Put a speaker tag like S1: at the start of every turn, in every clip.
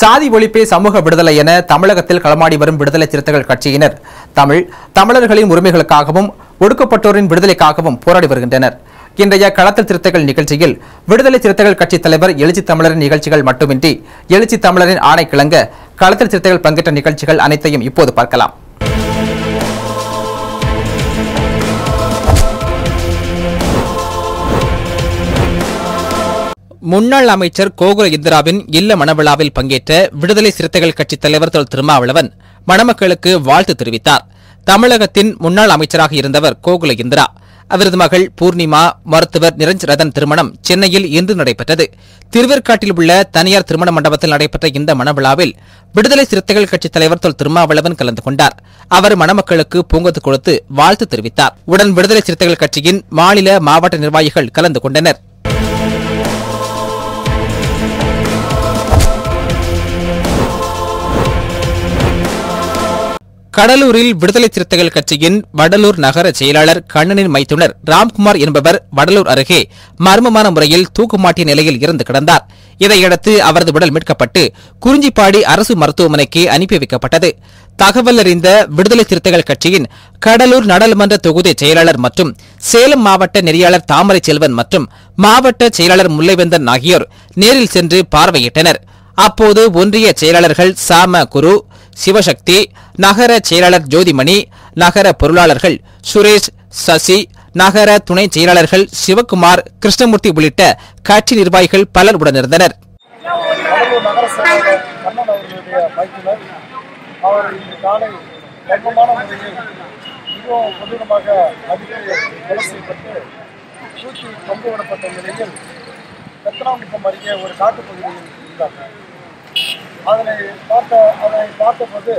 S1: சாதி ஒழிப்பே சமூக விடுதலை என தமிழகத்தில் களமாடி வரும் விடுதலை சிறுத்தைகள் கட்சியினர் தமிழர்களின் உரிமைகளுக்காகவும் ஒடுக்கப்பட்டோரின் விடுதலைக்காகவும் போராடி வருகின்றனர். இன்றைய களத்தில் சிறுத்தைகள் நிகழ்ச்சியில் விடுதலை சிறுத்தைகள் கட்சி தலைவர் எழுச்சி தமிழரின் நிகழ்ச்சிகள் மட்டுமின்றி எழுச்சி தமிழரின் ஆணை கிளங்க களத்தில் சிறுத்தைகள் பங்கேற்ற நிகழ்ச்சிகள் அனைத்தையும் இப்போது பார்க்கலாம். முன்னாள் அமைச்சர் கோகுல இந்திராவின் இல்ல மணவிழாவில் பங்கேற்ற விடுதலை சிறுத்தைகள் கட்சி தலைவர் திருமாவளவன் மணமக்களுக்கு வாழ்த்து தெரிவித்தார். தமிழகத்தின் முன்னாள் அமைச்சராக இருந்தவர் கோகுல இந்திரா. அவரது மகள் பூர்ணிமா மருத்துவர் நிரஞ்ச் ரதன் திருமணம் சென்னையில் இன்று நடைபெற்றது. திருவேற்காட்டில் உள்ள தனியார் திருமண மண்டபத்தில் நடைபெற்ற இந்த மணவிழாவில் விடுதலை சிறுத்தைகள் கட்சி தலைவர் திருமாவளவன் கலந்து கொண்டார். அவர் மணமக்களுக்கு பூங்கொத்து கொடுத்து வாழ்த்து தெரிவித்தார். உடன் விடுதலை சிறுத்தைகள் கட்சியின் மாநில மாவட்ட நிர்வாகிகள் கலந்து கொண்டனர். கடலூரில் விடுதலை சிறுத்தைகள் கட்சியின் வடலூர் நகர செயலாளர் கண்ணனின் மைத்துனர் ராம்குமார் என்பவர் வடலூர் அருகே மர்மமான முறையில் தூக்குமாட்டிய நிலையில் இறந்து கிடந்தார். இதையடுத்து அவரது உடல் மீட்கப்பட்டு குறிஞ்சிப்பாடி அரசு மருத்துவமனைக்கு அனுப்பி வைக்கப்பட்டது. தகவல் அறிந்த விடுதலை சிறுத்தைகள் கட்சியின் கடலூர் நாடாளுமன்ற தொகுதி செயலாளர் மற்றும் சேலம் மாவட்ட நெறியாளர் தாமரை செல்வன் மற்றும் மாவட்ட செயலாளர் முல்லைவேந்தன் ஆகியோர் நேரில் சென்று பார்வையிட்டனர். அப்போது ஒன்றிய செயலாளர்கள் சாம குரு, சிவசக்தி, நகர செயலாளர் ஜோதிமணி, நகர பொருளாளர்கள் சுரேஷ், சசி, நகர துணை செயலாளர்கள் சிவக்குமார், கிருஷ்ணமூர்த்தி உள்ளிட்ட கட்சி நிர்வாகிகள் பலர் உடனிருந்தனர்.
S2: அதனை பார்த்தபோது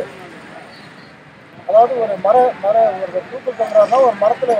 S2: அதாவது ஒரு ஒரு தூக்கு தொங்குறாருன்னா ஒரு மரத்துல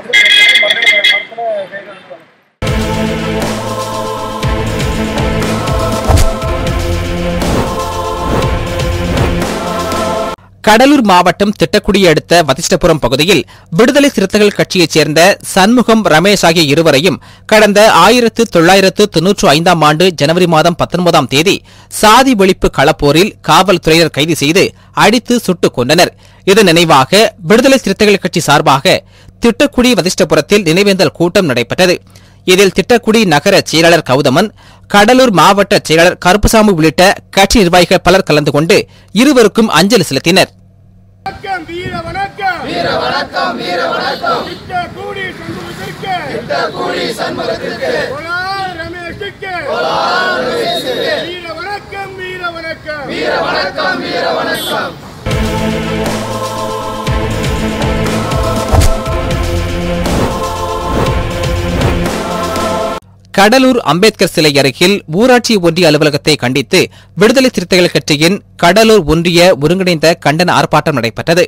S1: கடலூர் மாவட்டம் திட்டக்குடியை அடுத்த வசிஷ்டபுரம் பகுதியில் விடுதலை சிறுத்தைகள் கட்சியைச் சேர்ந்த சண்முகம், ரமேஷ் ஆகிய இருவரையும் கடந்த 1995 ஆண்டு ஜனவரி மாதம் 19ஆம் தேதி சாதி ஒழிப்பு களப்போரில் காவல்துறையினர் கைது செய்து அடித்து சுட்டுக் கொண்டனர். இதன் நினைவாக விடுதலை சிறுத்தைகள் கட்சி சார்பாக திட்டக்குடி வசிஷ்டபுரத்தில் நினைவேந்தல் கூட்டம் நடைபெற்றது. இதில் திட்டக்குடி நகர செயலாளர் கௌதமன், கடலூர் மாவட்ட செயலாளர் கருப்புசாமி உள்ளிட்ட கட்சி நிர்வாகிகள் பலர் கலந்து கொண்டு இருவருக்கும் அஞ்சலி செலுத்தினர். கடலூர் அம்பேத்கர் சிலை அருகில் ஊராட்சி ஒன்றிய அலுவலகத்தை கண்டித்து விடுதலை சிறுத்தைகள் கட்சியின் கடலூர் ஒன்றிய ஒருங்கிணைந்த கண்டன ஆர்ப்பாட்டம் நடைபெற்றது.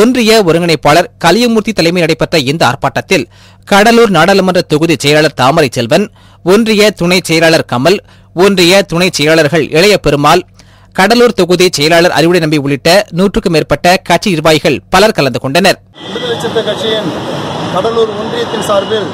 S1: ஒன்றிய ஒருங்கிணைப்பாளர் கலியமூர்த்தி தலைமையில் நடைபெற்ற இந்த ஆர்ப்பாட்டத்தில் கடலூர் நாடாளுமன்ற தொகுதி செயலாளர் தாமரை செல்வன், ஒன்றிய துணை செயலாளர் கமல், ஒன்றிய துணை செயலாளர்கள் இளைய பெருமாள், கடலூர் தொகுதி செயலாளர் அறிவுடை நம்பி உள்ளிட்ட 100க்கும் மேற்பட்ட கட்சி நிர்வாகிகள் பலர் கலந்து கொண்டனர்.
S2: விடுதலை சிறுத்தைகள் கட்சியின் கடலூர் ஒன்றியத்தின் சார்பில்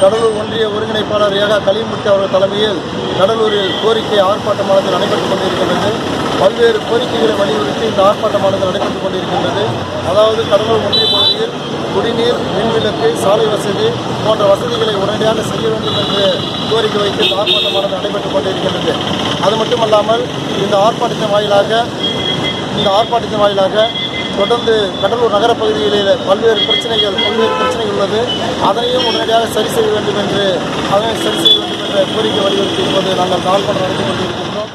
S2: கடலூர் ஒன்றிய ஒருங்கிணைப்பாளர் ஏகா கலியமூர்த்தி அவர்கள் தலைமையில் கடலூரில் கோரிக்கை ஆர்ப்பாட்டமானது நடைபெற்றுக் கொண்டிருக்கின்றது. பல்வேறு கோரிக்கைகளை வலியுறுத்தி இந்த ஆர்ப்பாட்டமானது நடைபெற்றுக் கொண்டிருக்கின்றது. அதாவது கடலூர் ஒன்றிய பகுதியில் குடிநீர், மின்விளக்கு, சாலை வசதி போன்ற வசதிகளை உடனடியாக செய்ய வேண்டும் என்று கோரிக்கை வைத்து இந்த ஆர்ப்பாட்டமானது நடைபெற்றுக் கொண்டிருக்கின்றது. அது மட்டுமல்லாமல் இந்த ஆர்ப்பாட்டத்தின் வாயிலாக தொடர்ந்து கடலூர் நகர பகுதிகளில் பல்வேறு பிரச்சனைகள் உள்ளது. அதனையும் உடனடியாக சரி செய்ய வேண்டும் என்ற கோரிக்கை வலியுறுத்தி இப்போது நாங்கள் ஆர்ப்பாட்டம் நடத்தி கொண்டிருக்கின்றோம்.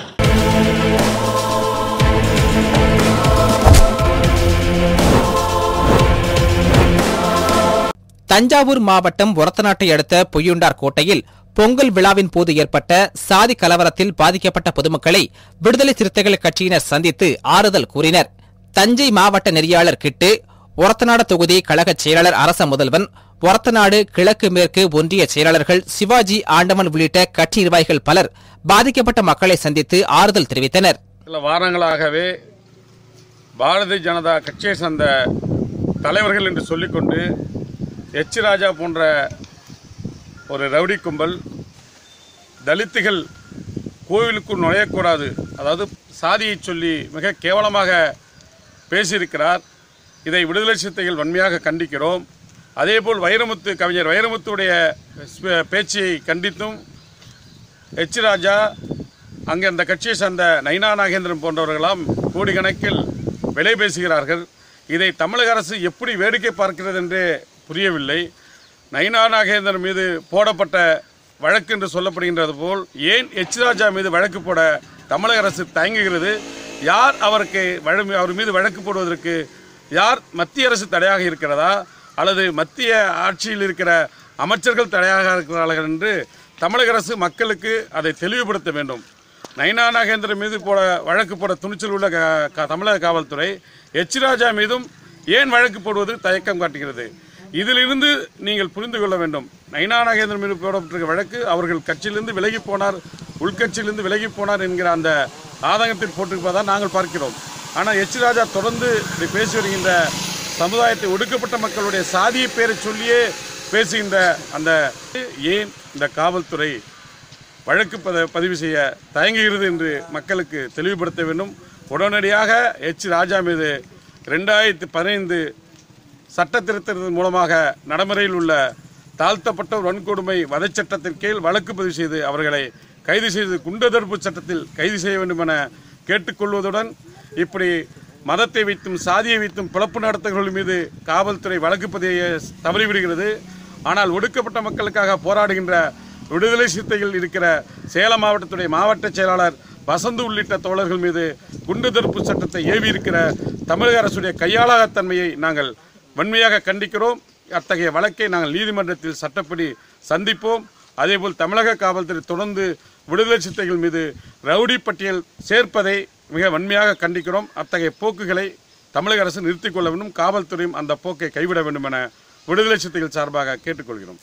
S1: தஞ்சாவூர் மாவட்டம் ஒரத்தநாட்டை அடுத்த பொய்யுண்டார் கோட்டையில் பொங்கல் விழாவின் போது ஏற்பட்ட சாதி கலவரத்தில் பாதிக்கப்பட்ட பொதுமக்களை விடுதலை சிறுத்தைகள் கட்சியினர் சந்தித்து ஆறுதல் கூறினர். தஞ்சை மாவட்ட நெறியாளர் கிட்டு, ஒரத்தநாடு தொகுதி கழக செயலாளர் அரச முதல்வன், ஒரத்தநாடு கிழக்கு மேற்கு ஒன்றிய செயலாளர்கள் சிவாஜி, ஆண்டவன் உள்ளிட்ட கட்சி நிர்வாகிகள் பலர் பாதிக்கப்பட்ட மக்களை சந்தித்து ஆறுதல் தெரிவித்தனர்.
S3: சில வாரங்களாகவே பாரதிய ஜனதா கட்சியை சார்ந்த தலைவர்கள் என்று சொல்லிக்கொண்டு எச் ராஜா போன்ற ஒரு ரவுடி கும்பல் தலித்துகள் கோவிலுக்குள் நுழையக்கூடாது, அதாவது சாதியை சொல்லி மிக கேவலமாக பேசியிருக்கிறார். இதை விடுதலை சிறுத்தைகள் வன்மையாக கண்டிக்கிறோம். அதேபோல் கவிஞர் வைரமுத்துடைய பேச்சை கண்டித்தும் எச் ராஜா அங்கே அந்த கட்சியை சார்ந்த நைனா நாகேந்திரன் போன்றவர்களாம் கோடிக்கணக்கில் விலை பேசுகிறார்கள். இதை தமிழக அரசு எப்படி வேடிக்கை பார்க்கிறது என்றே புரியவில்லை. நைனா நாகேந்திரன் மீது போடப்பட்ட வழக்கு என்று சொல்லப்படுகின்றது போல் ஏன் எச் ராஜா மீது வழக்கு போட தமிழக அரசு தயங்குகிறது? யார் அவர் மீது வழக்கு போடுவதற்கு யார் மத்திய அரசு தடையாக இருக்கிறதா அல்லது மத்திய ஆட்சியில் இருக்கிற அமைச்சர்கள் தடையாக இருக்கிறார்கள் என்று தமிழக அரசு மக்களுக்கு அதை தெளிவுபடுத்த வேண்டும். நைனா நாகேந்திரன் மீது வழக்கு போட துணிச்சல் உள்ள தமிழக காவல்துறை எச் ராஜா மீதும் ஏன் வழக்கு போடுவது தயக்கம் காட்டுகிறது? இதிலிருந்து நீங்கள் புரிந்து கொள்ள வேண்டும். நைனா நாகேந்திரன் மீது போடப்பட்டிருக்க வழக்கு அவர்கள் கட்சியிலிருந்து விலகி போனார், உள்கட்சியிலிருந்து விலகி போனார் என்கிற அந்த ஆதங்கத்தில் போட்டிருப்பதாக நாங்கள் பார்க்கிறோம். ஆனால் எச் ராஜா தொடர்ந்து இதை பேசி வருகின்ற சமுதாயத்தை ஒடுக்கப்பட்ட மக்களுடைய சாதியை பேரை சொல்லியே பேசுகின்ற அந்த ஏன் இந்த காவல்துறை வழக்கு பதிவு செய்ய தயங்குகிறது என்று மக்களுக்கு தெளிவுபடுத்த வேண்டும். உடனடியாக எச் ராஜா மீது 2015 சட்ட திருத்தத்தின் மூலமாக நடைமுறையில் உள்ள தாழ்த்தப்பட்டோர் வன்கொடுமை வதைச்சட்டத்தின் கீழ் வழக்கு பதிவு செய்து அவர்களை கைது செய்து குண்டெதிர்ப்பு சட்டத்தில் கைது செய்ய வேண்டும் என கேட்டுக்கொள்வதுடன், இப்படி மதத்தை வைத்தும் சாதியை வைத்தும் பிளப்பு நடத்துகிறவர்கள் மீது காவல்துறை வழக்கு பதிவை தவறிவிடுகிறது. ஆனால் ஒடுக்கப்பட்ட மக்களுக்காக போராடுகின்ற விடுதலை சிறுத்தைகள் இருக்கிற சேலம் மாவட்டத்துடைய மாவட்ட செயலாளர் வசந்து உள்ளிட்ட தோழர்கள் மீது குண்டு தடுப்பு சட்டத்தை ஏவி இருக்கிற தமிழக அரசுடைய கையாளாகத்தன்மையை நாங்கள் வன்மையாக கண்டிக்கிறோம். அத்தகைய வழக்கை நாங்கள் நீதிமன்றத்தில் சட்டப்படி சந்திப்போம். அதேபோல் தமிழக காவல்துறை தொடர்ந்து விடுதலை சிறுத்தைகள் மீது ரவுடி பட்டியல் சேர்ப்பதை மிக வன்மையாக கண்டிக்கிறோம். அத்தகைய போக்குகளை தமிழக அரசு நிறுத்திக் கொள்ள வேண்டும். காவல்துறையும் அந்த போக்கை கைவிட வேண்டும் என விடுதலை சிறுத்தைகள் சார்பாக கேட்டுக்கொள்கிறோம்.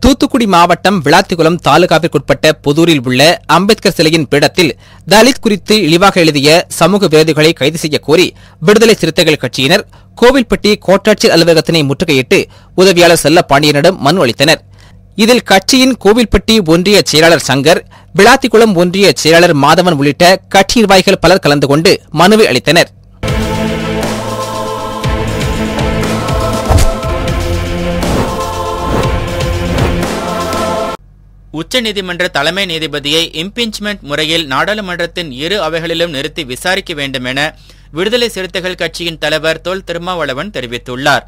S1: தூத்துக்குடி மாவட்டம் விளாத்திகுளம் தாலுகாவிற்குட்பட்ட புதூரில் உள்ள அம்பேத்கர் சிலையின் பீடத்தில் தலித் குறித்து இழிவாக எழுதிய சமூக விரோதிகளை கைது செய்ய கோரி விடுதலை சிறுத்தைகள் கட்சியினர் கோவில்பட்டி கோட்டாட்சியர் அலுவலகத்தினை முற்றுகையிட்டு உதவியாளர் செல்லப்பாண்டியனிடம் மனு அளித்தனர். இதில் கட்சியின் கோவில்பட்டி ஒன்றிய செயலாளர் சங்கர், விளாத்திகுளம் ஒன்றிய செயலாளர் மாதவன் உள்ளிட்ட கட்சி நிர்வாகிகள் பலர் கலந்து கொண்டு மனுவை அளித்தனர்.
S4: உச்சநீதிமன்ற தலைமை நீதிபதியை இம்பீச்மெண்ட் முறையில் நாடாளுமன்றத்தின் இரு அவைகளிலும் நிறுத்தி விசாரிக்க வேண்டும் என விடுதலை சிறுத்தைகள் கட்சியின் தலைவர் தொல் திருமாவளவன் தெரிவித்துள்ளார்.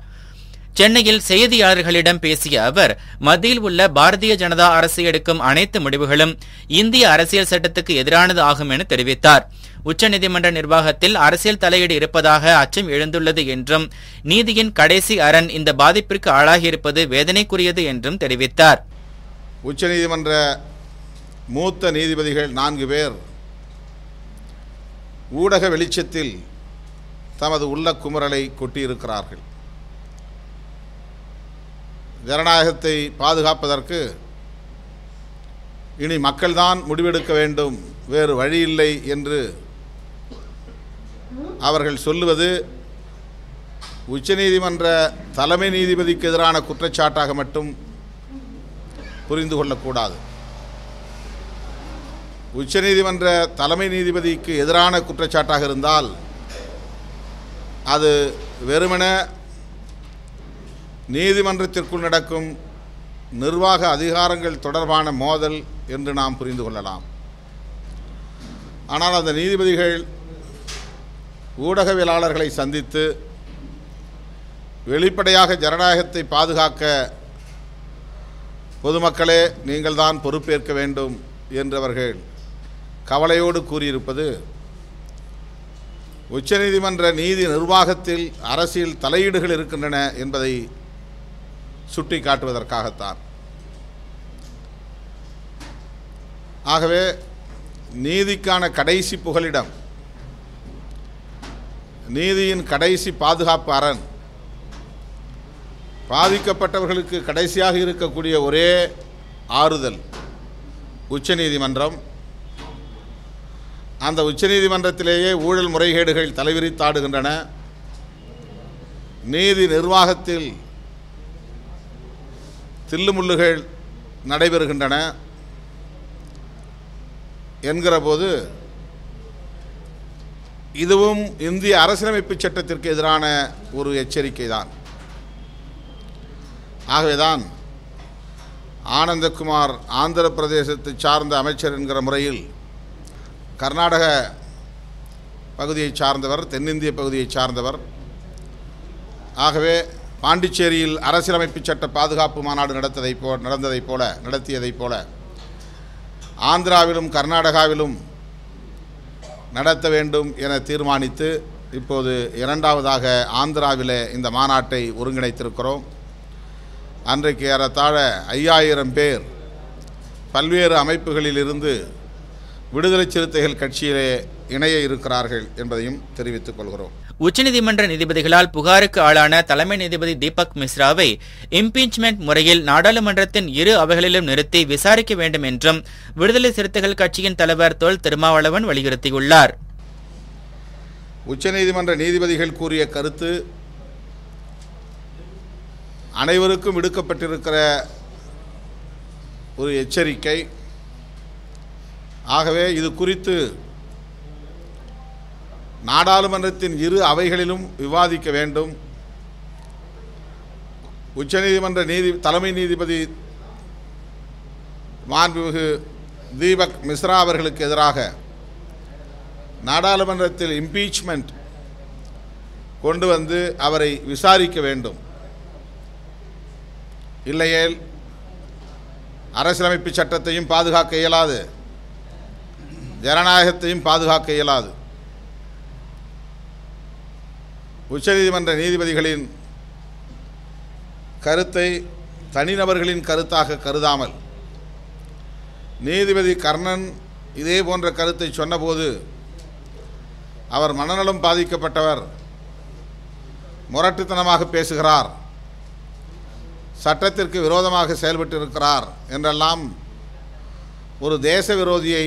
S4: சென்னையில் செய்தியாளர்களிடம் பேசிய அவர், மத்தியில் உள்ள பாரதிய ஜனதா அரசு எடுக்கும் அனைத்து முடிவுகளும் இந்திய அரசியல் சட்டத்துக்கு எதிரானது ஆகும் என தெரிவித்தார். உச்சநீதிமன்ற நிர்வாகத்தில் அரசியல் தலையீடு இருப்பதாக அச்சம் எழுந்துள்ளது என்றும், நீதியின் கடைசி அரண் இந்த பாதிப்பிற்கு ஆளாகியிருப்பது வேதனைக்குரியது என்றும் தெரிவித்தார்.
S5: உச்சநீதிமன்ற மூத்த நீதிபதிகள் 4 பேர் ஊடக வெளிச்சத்தில் தமது உள்ள குமுறலை கொட்டியிருக்கிறார்கள். ஜனநாயகத்தை பாதுகாப்பதற்கு இனி மக்கள்தான் முடிவெடுக்க வேண்டும், வேறு வழியில்லை என்று அவர்கள் சொல்லுவது உச்சநீதிமன்ற தலைமை நீதிபதிக்கு எதிரான குற்றச்சாட்டாக மட்டும் புரிந்து கொள்ளக்கூடாது. உச்சநீதிமன்ற தலைமை நீதிபதிக்கு எதிரான குற்றச்சாட்டாக இருந்தால் அது வெறுமன நீதிமன்றத்திற்குள் நடக்கும் நிர்வாக அதிகாரங்கள் தொடர்பான மோதல் என்று நாம் புரிந்து கொள்ளலாம். ஆனால் அந்த நீதிபதிகள் ஊடகவியலாளர்களை சந்தித்து வெளிப்படையாக ஜனநாயகத்தை பாதுகாக்க பொதுமக்களே நீங்கள்தான் பொறுப்பேற்க வேண்டும் என்று அவர்கள் கவலையோடு கூறியிருப்பது, உச்சநீதிமன்ற நீதி நிர்வாகத்தில் அரசியல் தலையீடுகள் இருக்கின்றன என்பதை சுட்டிக்காட்டுவதற்காகத்தான். ஆகவே நீதிக்கான கடைசி புகலிடம், நீதியின் கடைசி பாதுகாப்பு அரண், பாதிக்கப்பட்டவர்களுக்கு கடைசியாக இருக்கக்கூடிய ஒரே ஆறுதல் உச்சநீதிமன்றம். அந்த உச்சநீதிமன்றத்திலேயே ஊழல் முறைகேடுகள் தலைவிரித்தாடுகின்றன. நீதி நிர்வாகத்தில் தில்லுமுள்ளுகள் நடைபெறுகின்றன என்கிற போது இதுவும் இந்திய அரசியலமைப்பு சட்டத்திற்கு எதிரான ஒரு எச்சரிக்கை தான். ஆகவேதான் ஆனந்தகுமார் ஆந்திர பிரதேசத்தை சார்ந்த அமைச்சர் என்கிற முறையில் கர்நாடக பகுதியை சார்ந்தவர், தென்னிந்திய பகுதியை சார்ந்தவர். ஆகவே பாண்டிச்சேரியில் அரசியலமைப்பு சட்ட பாதுகாப்பு மாநாடு நடத்தியதைப் போல ஆந்திராவிலும் கர்நாடகாவிலும் நடத்த வேண்டும் என தீர்மானித்து இப்போது இரண்டாவதாக ஆந்திராவிலே இந்த மாநாட்டை ஒருங்கிணைத்திருக்கிறோம். அன்றைக்கு ஏறத்தாழ 5000 பேர் பல்வேறு அமைப்புகளிலிருந்து விடுதலை சிறுத்தைகள் கட்சியிலே இணைய இருக்கிறார்கள் என்பதையும் தெரிவித்துக் கொள்கிறோம்.
S4: உச்சநீதிமன்ற நீதிபதிகளால் புகாருக்கு ஆளான தலைமை நீதிபதி தீபக் மிஸ்ராவை இம்பீச்மெண்ட் முறையில் நாடாளுமன்றத்தின் இரு அவைகளிலும் நிறுத்தி விசாரிக்க வேண்டும் என்றும் விடுதலை சிறுத்தைகள் கட்சியின் தலைவர் தொல் திருமாவளவன் வலியுறுத்தியுள்ளார்.
S5: உச்சநீதிமன்ற நீதிபதிகள் கூறிய கருத்து அனைவருக்கும் விடுக்கப்பட்டிருக்கிற ஒரு எச்சரிக்கை. ஆகவே இது குறித்து நாடாளுமன்றத்தின் இரு அவைகளிலும் விவாதிக்க வேண்டும். உச்சநீதிமன்ற தலைமை நீதிபதி மாண்புமிகு தீபக் மிஸ்ரா அவர்களுக்கு எதிராக நாடாளுமன்றத்தில் இம்பீச்மெண்ட் கொண்டு வந்து அவரை விசாரிக்க வேண்டும். இல்லையேல் அரசியலமைப்பு சட்டத்தையும் பாதுகாக்க இயலாது, ஜனநாயகத்தையும் பாதுகாக்க இயலாது. உச்சநீதிமன்ற நீதிபதிகளின் கருத்தை தனிநபர்களின் கருத்தாக கருதாமல், நீதிபதி கர்ணன் இதே போன்ற கருத்தை சொன்னபோது அவர் மனநலம் பாதிக்கப்பட்டவர், முரட்டுத்தனமாக பேசுகிறார், சட்டத்திற்கு விரோதமாக செயல்பட்டிருக்கிறார் என்றெல்லாம் ஒரு தேச விரோதியை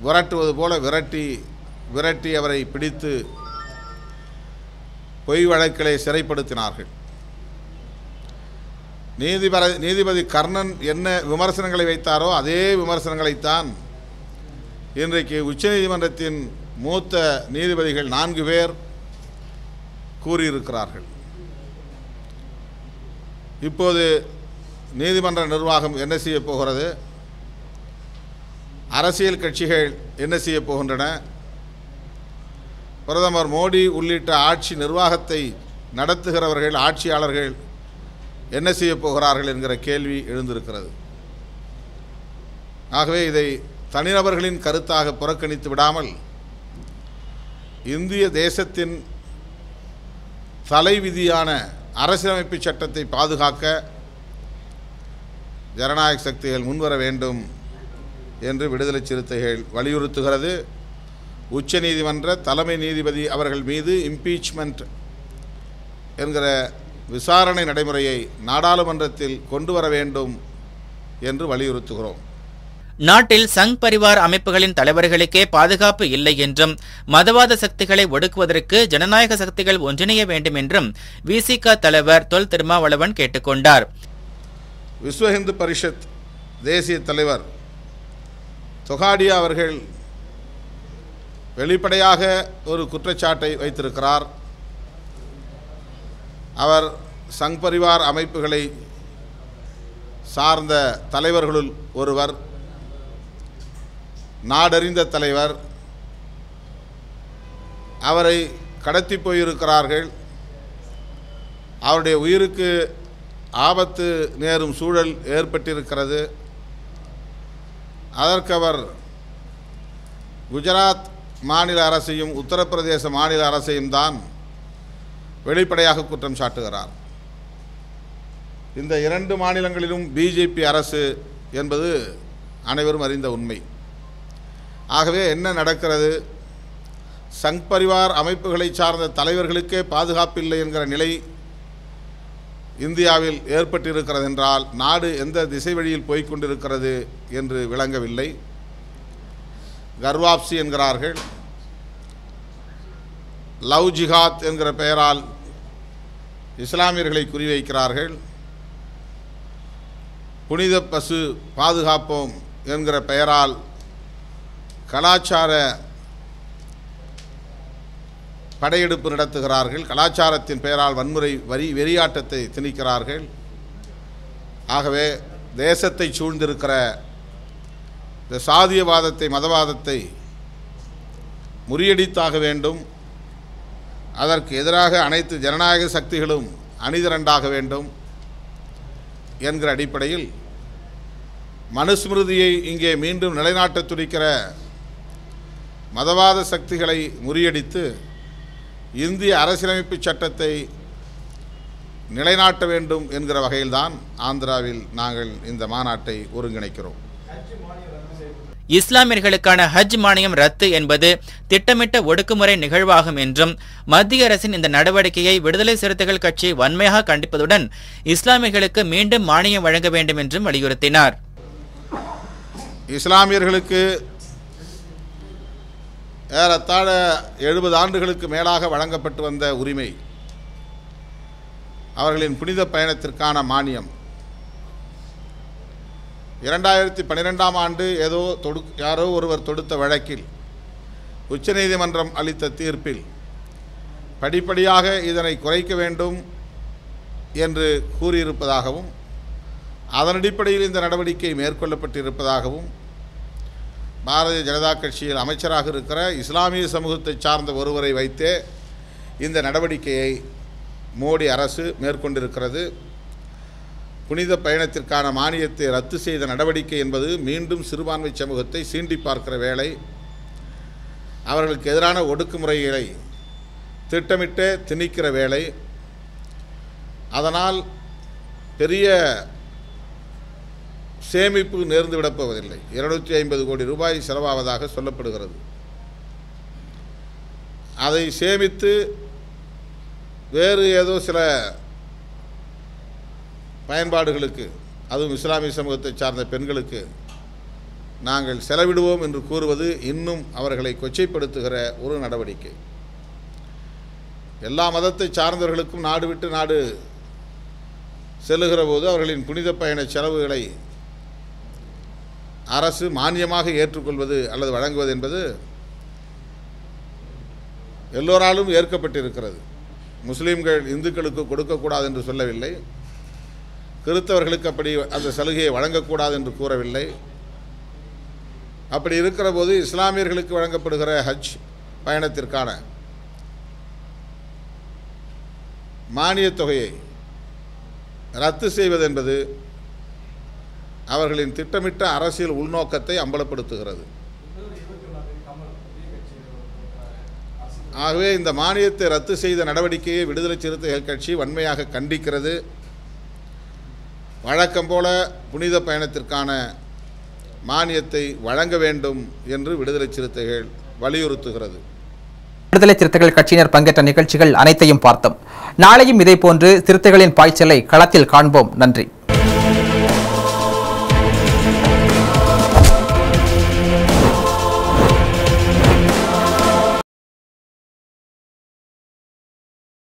S5: விரட்டுவது போல விரட்டி அவரை பிடித்து பொய் வழக்கிலே சிறைப்படுத்தினார்கள். நீதிபதி கர்ணன் என்ன விமர்சனங்களை வைத்தாரோ அதே விமர்சனங்களைத்தான் இன்றைக்கு உச்சநீதிமன்றத்தின் மூத்த நீதிபதிகள் 4 பேர் கூறியிருக்கிறார்கள். இப்போது நீதிமன்ற நிர்வாகம் என்ன செய்ய போகிறது? அரசியல் கட்சிகள் என்ன செய்ய போகின்றன? பிரதமர் மோடி உள்ளிட்ட ஆட்சி நிர்வாகத்தை நடத்துகிறவர்கள், ஆட்சியாளர்கள் என்ன செய்ய போகிறார்கள் என்கிற கேள்வி எழுந்திருக்கிறது. ஆகவே இதை தனிநபர்களின் கருத்தாக புறக்கணித்து விடாமல் இந்திய தேசத்தின் தலைவிதியான அரசியலமைப்பு சட்டத்தை பாதுகாக்க ஜனநாயக சக்திகள் முன்வர வேண்டும் என்று விடுதலை சிறுத்தைகள் வலியுறுத்துகிறது. உச்சநீதிமன்ற தலைமை நீதிபதி அவர்கள் மீது இம்பீச்மெண்ட் என்கிற விசாரணை நடைமுறையை நாடாளுமன்றத்தில் கொண்டு வர வேண்டும் என்று வலியுறுத்துகிறோம்.
S4: நாட்டில் சங் பரிவார் அமைப்புகளின் தலைவர்களுக்கே பாதுகாப்பு இல்லை என்றும் மதவாத சக்திகளை ஒடுக்குவதற்கு ஜனநாயக சக்திகள் ஒன்றிணைய வேண்டும் என்றும் விசிக தலைவர் தொல் திருமாவளவன் கேட்டுக்கொண்டார்.
S5: விஸ்வ இந்து பரிஷத் தேசிய தலைவர் தொகாடியா அவர்கள் வெளிப்படையாக ஒரு குற்றச்சாட்டை வைத்திருக்கிறார். அவர் சங் பரிவார் அமைப்புகளை சார்ந்த தலைவர்களுள் ஒருவர், நாடறிந்த தலைவர். அவரை கடத்தி போயிருக்கிறார்கள். அவருடைய உயிருக்கு ஆபத்து நேரும் சூழல் ஏற்பட்டிருக்கிறது. அதற்கு அவர் குஜராத் மாநில அரசையும் உத்தரப்பிரதேச மாநில அரசையும் தான் வெளிப்படையாக குற்றம் சாட்டுகிறார். இந்த 2 மாநிலங்களிலும் பிஜேபி அரசு என்பது அனைவரும் அறிந்த உண்மை. ஆகவே என்ன நடக்கிறது? சங் பரிவார் அமைப்புகளை சார்ந்த தலைவர்களுக்கே பாதுகாப்பில்லை என்கிற நிலை இந்தியாவில் ஏற்பட்டிருக்கிறது என்றால் நாடு எந்த திசை வழியில் போய்கொண்டிருக்கிறது என்று விளங்கவில்லை. கர்வாப்சி என்கிறார்கள், லவ் ஜிஹாத் என்கிற பெயரால் இஸ்லாமியர்களை குறிவைக்கிறார்கள். புனித பசு பாதுகாப்போம் என்கிற பெயரால் கலாச்சார படையெடுப்பு நடத்துகிறார்கள். கலாச்சாரத்தின் பெயரால் வன்முறை வெறியாட்டத்தை திணிக்கிறார்கள். ஆகவே தேசத்தை சூழ்ந்திருக்கிற இந்த சாதியவாதத்தை, மதவாதத்தை முறியடித்தாக வேண்டும். அதற்கு எதிராக அனைத்து ஜனநாயக சக்திகளும் அணிதிரண்டாக வேண்டும் என்கிற அடிப்படையில் மனுஸ்மிருதியை இங்கே மீண்டும் நிலைநாட்ட துடிக்கிற மதவாத சக்திகளை முறியடித்து இந்திய அரசியலமைப்பு சட்டத்தை நிலைநாட்ட வேண்டும் என்கிற வகையில்தான் ஆந்திராவில் நாங்கள் இந்த மாநாட்டை ஒருங்கிணைக்கிறோம்.
S4: இஸ்லாமியர்களுக்கான ஹஜ் மானியம் ரத்து என்பது திட்டமிட்ட ஒடுக்குமுறை நிகழ்வாகும் என்றும் மத்திய அரசின் இந்த நடவடிக்கையை விடுதலை சிறுத்தைகள் கட்சி வன்மையாக கண்டிப்பதுடன் இஸ்லாமியர்களுக்கு மீண்டும் மானியம் வழங்க வேண்டும் என்றும் வலியுறுத்தினார்.
S5: இஸ்லாமியர்களுக்கு ஏறத்தாழ 70 ஆண்டுகளுக்கு மேலாக வழங்கப்பட்டு வந்த உரிமை, அவர்களின் புனித பயணத்திற்கான மானியம் 2012ஆம் ஆண்டு யாரோ ஒருவர் தொடுத்த வழக்கில் உச்சநீதிமன்றம் அளித்த தீர்ப்பில் படிப்படியாக இதனை குறைக்க வேண்டும் என்று கூறியிருப்பதாகவும் அதன் அடிப்படையில் இந்த நடவடிக்கை மேற்கொள்ளப்பட்டிருப்பதாகவும் பாரதிய ஜனதா கட்சியில் அமைச்சராக இருக்கிற இஸ்லாமிய சமூகத்தை சார்ந்த ஒருவரை வைத்தே இந்த நடவடிக்கையை மோடி அரசு மேற்கொண்டிருக்கிறது. புனித பயணத்திற்கான மானியத்தை ரத்து செய்த நடவடிக்கை என்பது மீண்டும் சிறுபான்மை சமூகத்தை சீண்டி பார்க்கிற வேளை, அவர்களுக்கு எதிரான ஒடுக்குமுறைகளை திட்டமிட்டு திணிக்கிற வேளை. அதனால் பெரிய சேமிப்பு நேர்ந்துவிடப் போவதில்லை. 250 கோடி ரூபாய் செலவாவதாக சொல்லப்படுகிறது. அதை சேமித்து வேறு ஏதோ சில பயன்பாடுகளுக்கு, அதுவும் இஸ்லாமிய சமூகத்தை சார்ந்த பெண்களுக்கு நாங்கள் செலவிடுவோம் என்று கூறுவது இன்னும் அவர்களை கொச்சைப்படுத்துகிற ஒரு நடவடிக்கை. எல்லா மதத்தை சார்ந்தவர்களுக்கும் நாடு விட்டு நாடு செல்லுகிற போது அவர்களின் புனித பயண செலவுகளை அரசு மானியமாக ஏற்றுக்கொள்வது அல்லது வழங்குவது என்பது எல்லோராலும் ஏற்கப்பட்டிருக்கிறது. முஸ்லீம்கள் இந்துக்களுக்கு கொடுக்கக்கூடாது என்று சொல்லவில்லை, கிறிஸ்தவர்களுக்கு அப்படி அந்த சலுகையை வழங்கக்கூடாது என்று கூறவில்லை. அப்படி இருக்கிற போது இஸ்லாமியர்களுக்கு வழங்கப்படுகிற ஹஜ் பயணத்திற்கான மானியத் தொகையை ரத்து செய்வது என்பது அவர்களின் திட்டமிட்ட அரசியல் உள்நோக்கத்தை அம்பலப்படுத்துகிறது. ஆகவே இந்த மானியத்தை ரத்து செய்த நடவடிக்கையை விடுதலை சிறுத்தைகள் கட்சி வன்மையாக கண்டிக்கிறது. வழக்கம் போல புனித பயணத்திற்கான மானியத்தை வழங்க வேண்டும் என்று விடுதலை சிறுத்தைகள் வலியுறுத்துகிறது.
S1: விடுதலை சிறுத்தைகள் கட்சியினர் பங்கேற்ற நிகழ்ச்சிகள் அனைத்தையும் பார்த்தோம். நாளையும் இதேபோன்று சிறுத்தைகளின் பாய்ச்சலை களத்தில் காண்போம். நன்றி.